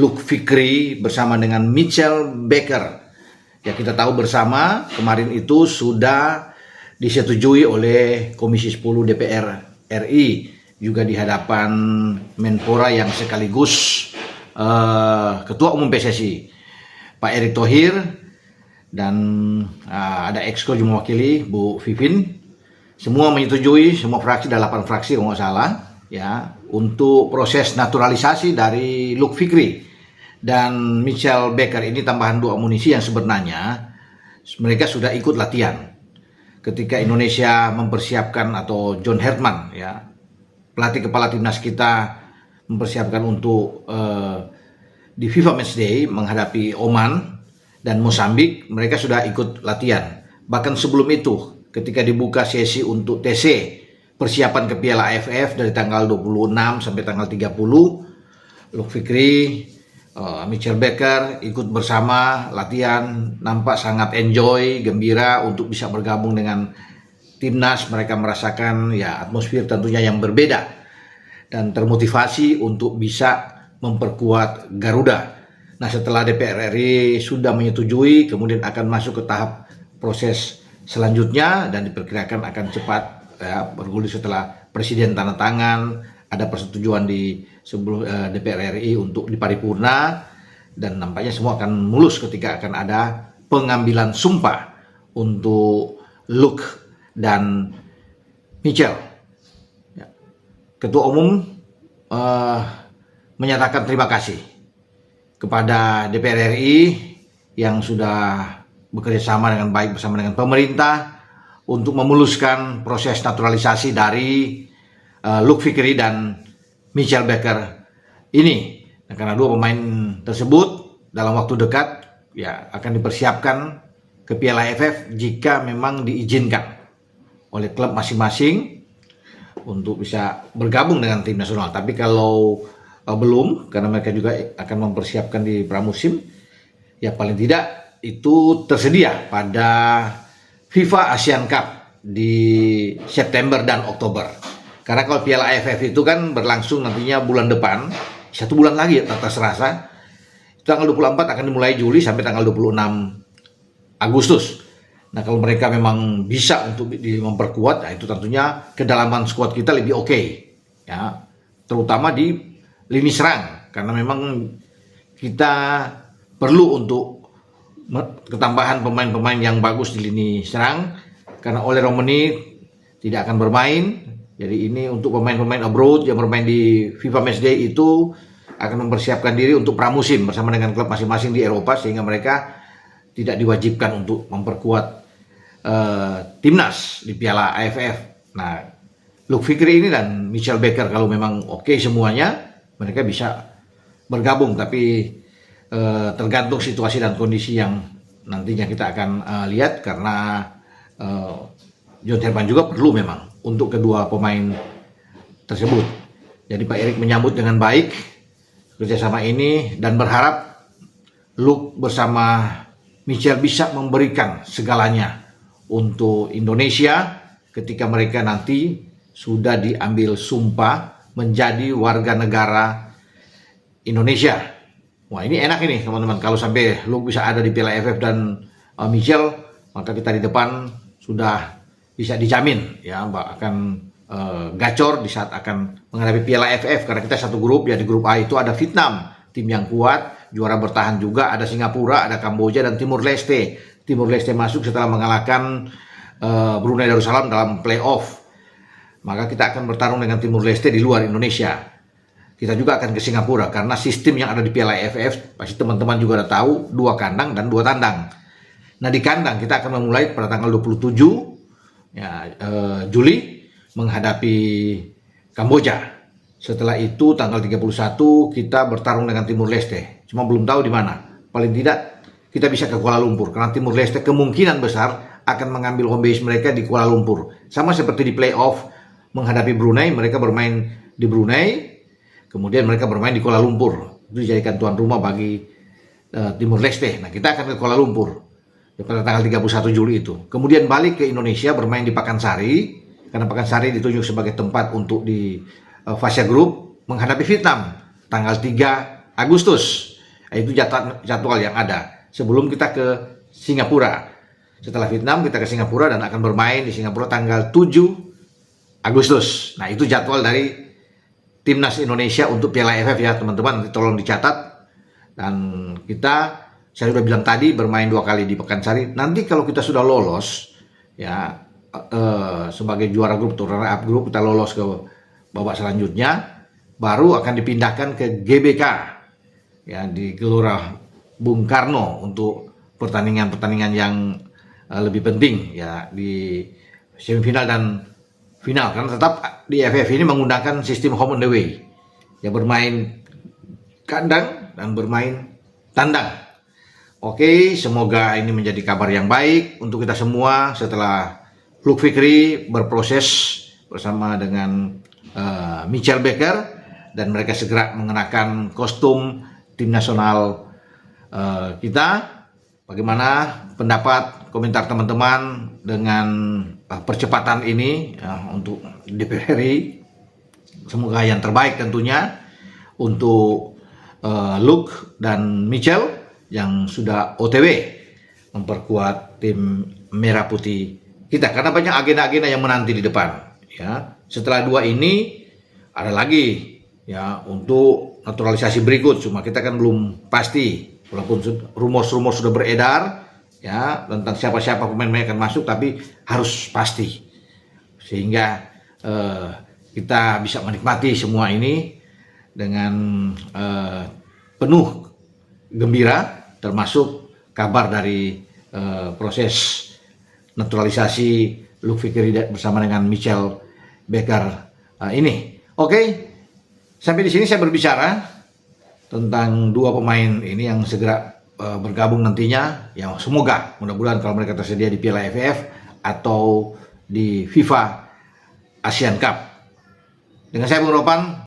Luke Fikri bersama dengan Michelle Baker. Ya, kita tahu bersama kemarin itu sudah disetujui oleh Komisi 10 DPR RI, juga di hadapan Menpora yang sekaligus Ketua Umum PSSI Pak Erick Thohir, dan ada Exco juga mewakili Bu Vivin. Semua menyetujui, semua fraksi, ada 8 fraksi kalau nggak salah ya, untuk proses naturalisasi dari Luke Fikri dan Michelle Baker. Ini tambahan 2 amunisi yang sebenarnya mereka sudah ikut latihan ketika Indonesia mempersiapkan, atau John Herman ya, pelatih kepala timnas kita, mempersiapkan untuk di FIFA Matchday menghadapi Oman dan Mozambik. Mereka sudah ikut latihan. Bahkan sebelum itu, ketika dibuka sesi untuk TC persiapan ke Piala AFF dari tanggal 26 sampai tanggal 30, Luke Fikri, Michelle Baker ikut bersama latihan, nampak sangat enjoy, gembira untuk bisa bergabung dengan timnas. Mereka merasakan ya atmosfer tentunya yang berbeda dan termotivasi untuk bisa memperkuat Garuda. Nah, setelah DPR RI sudah menyetujui, kemudian akan masuk ke tahap proses selanjutnya dan diperkirakan akan cepat ya, bergulir setelah Presiden tanda tangan, ada persetujuan di sebelum DPR RI untuk di paripurna, dan nampaknya semua akan mulus ketika akan ada pengambilan sumpah untuk Luke dan Michelle. Ya. Ketua Umum menyatakan terima kasih kepada DPR RI yang sudah bekerja sama dengan baik bersama dengan pemerintah untuk memuluskan proses naturalisasi dari Luke Fikri dan Michelle Baker ini. Nah, karena 2 pemain tersebut dalam waktu dekat ya akan dipersiapkan ke Piala AFF jika memang diizinkan oleh klub masing-masing untuk bisa bergabung dengan tim nasional. Tapi kalau belum, karena mereka juga akan mempersiapkan di pramusim, ya paling tidak itu tersedia pada FIFA Asian Cup di September dan Oktober. Karena kalau Piala AFF itu kan berlangsung nantinya bulan depan, 1 bulan lagi atas rasa, tanggal 24 akan dimulai Juli sampai tanggal 26 Agustus. Nah, kalau mereka memang bisa untuk memperkuat, nah itu tentunya kedalaman skuad kita lebih oke, ya, terutama di lini serang, karena memang kita perlu untuk ketambahan pemain-pemain yang bagus di lini serang, karena oleh Romani tidak akan bermain. Jadi ini untuk pemain-pemain abroad yang bermain di FIFA Matchday itu akan mempersiapkan diri untuk pramusim bersama dengan klub masing-masing di Eropa, sehingga mereka tidak diwajibkan untuk memperkuat timnas di Piala AFF. Nah, Luke Fikri ini dan Michelle Baker kalau memang oke semuanya, mereka bisa bergabung, tapi tergantung situasi dan kondisi yang nantinya kita akan lihat, karena John Herman juga perlu memang untuk kedua pemain tersebut. Jadi Pak Erick menyambut dengan baik kerjasama ini dan berharap Luke bersama Michelle bisa memberikan segalanya untuk Indonesia ketika mereka nanti sudah diambil sumpah menjadi warga negara Indonesia. Wah, ini enak ini teman-teman, kalau sampai Luke bisa ada di Piala AFF dan Michelle, maka kita di depan sudah bisa dijamin ya akan gacor di saat akan menghadapi Piala AFF, karena kita satu grup ya. Di grup A itu ada Vietnam, tim yang kuat, juara bertahan juga, ada Singapura, ada Kamboja, dan Timur Leste. Timur Leste masuk setelah mengalahkan Brunei Darussalam dalam playoff. Maka kita akan bertarung dengan Timur Leste di luar Indonesia. Kita juga akan ke Singapura, karena sistem yang ada di Piala AFF pasti teman-teman juga udah tahu, 2 kandang dan 2 tandang. Nah, di kandang kita akan memulai pada tanggal 27 ya, Juli menghadapi Kamboja. Setelah itu tanggal 31 kita bertarung dengan Timur Leste. Cuma belum tahu di mana. Paling tidak kita bisa ke Kuala Lumpur, karena Timur Leste kemungkinan besar akan mengambil home base mereka di Kuala Lumpur. Sama seperti di playoff menghadapi Brunei, mereka bermain di Brunei, kemudian mereka bermain di Kuala Lumpur. Itu dijadikan tuan rumah bagi Timur Leste. Nah, kita akan ke Kuala Lumpur pada tanggal 31 Juli itu. Kemudian balik ke Indonesia bermain di Pakansari, karena Pakansari ditunjuk sebagai tempat untuk di fase grup menghadapi Vietnam tanggal 3 Agustus. Nah, itu jadwal yang ada sebelum kita ke Singapura. Setelah Vietnam kita ke Singapura dan akan bermain di Singapura tanggal 7 Agustus. Nah, itu jadwal dari Timnas Indonesia untuk Piala AFF ya teman-teman, nanti tolong dicatat. Dan kita, saya sudah bilang tadi, bermain 2 kali di Pekansari. Nanti kalau kita sudah lolos ya sebagai juara grup atau runner up grup, kita lolos ke babak selanjutnya, baru akan dipindahkan ke GBK ya di Gelora Bung Karno untuk pertandingan-pertandingan yang lebih penting ya di semifinal dan final, karena tetap di AFF ini menggunakan sistem home and away ya, bermain kandang dan bermain tandang. Oke, semoga ini menjadi kabar yang baik untuk kita semua setelah Luke Fikri berproses bersama dengan Michael Becker dan mereka segera mengenakan kostum tim nasional kita. Bagaimana pendapat, komentar teman-teman dengan percepatan ini ya, untuk DPR RI? Semoga yang terbaik tentunya untuk Luke dan Michel yang sudah OTW memperkuat tim merah putih kita, karena banyak agenda-agenda yang menanti di depan ya. Setelah 2 ini ada lagi ya untuk naturalisasi berikut, cuma kita kan belum pasti, walaupun rumor-rumor sudah beredar ya tentang siapa-siapa pemain yang akan masuk, tapi harus pasti sehingga kita bisa menikmati semua ini dengan penuh gembira, termasuk kabar dari proses naturalisasi Luke Fikri bersama dengan Michael Becker ini. Oke, sampai di sini saya berbicara tentang 2 pemain ini yang segera bergabung nantinya. Ya, semoga mudah-mudahan kalau mereka tersedia di Piala AFF atau di FIFA ASEAN Cup. Dengan saya Bung Ropan.